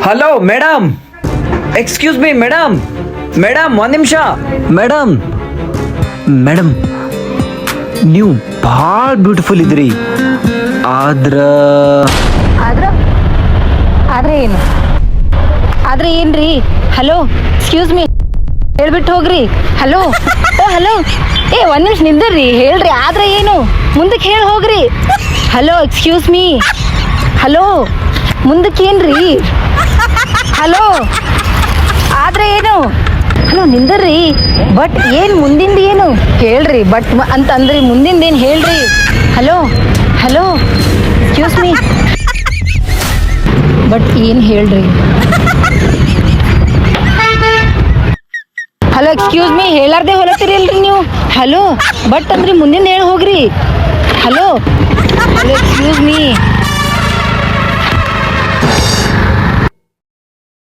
Hello madam, excuse me madam. Madam ಒಂದು ನಿಮಿಷ. Madam madam ನೀವು ಭಾಳ ಬ್ಯೂಟಿಫುಲ್ ಇದ್ರಿ. ಆದ್ರ ಆದ್ರೆ ಏನು? ಆದ್ರೆ ಏನ್ರಿ? ಹಲೋ ಎಕ್ಸ್ಕ್ಯೂಸ್ ಮೀ ಹೇಳ್ಬಿಟ್ಟು ಹೋಗ್ರಿ. ಹಲೋ ಹಲೋ ಒಂದ್ ನಿಮಿಷ ನಿಂದ್ರಿ, ಹೇಳ್ರಿ. ಆದ್ರೆ ಏನು? ಮುಂದಕ್ಕೆ ಹೇಳಿ ಹೋಗ್ರಿ. Hello excuse me. ಹಲೋ ಮುಂದಕ್ಕೆ ಏನ್ರಿ? ಹಲೋ ಆದ್ರೆ ಏನು? ಹಲೋ ನಿಂದರ್ರಿ. ಬಟ್ ಏನ್ ಮುಂದಿಂದ ಏನು ಹೇಳ್ರಿ? ಬಟ್ ಅಂತಂದ್ರಿ ಮುಂದಿಂದ ಏನು ಹೇಳ್ರಿ? Hello hello excuse me. But ಏನ್ ಹೇಳ್ರಿ? ಹಲೋ ಎಕ್ಸ್ಕ್ಯೂಸ್ ಮೀ ಹೇಳಾರ್ದೆ ಹೊಲತ್ತೀರಿ ಅಲ್ರಿ ನೀವು. ಹಲೋ ಬಟ್ ಅಂದ್ರಿ ಮುಂದಿನ ಹೇಳಿ ಹೋಗ್ರಿ. Hello hello excuse me.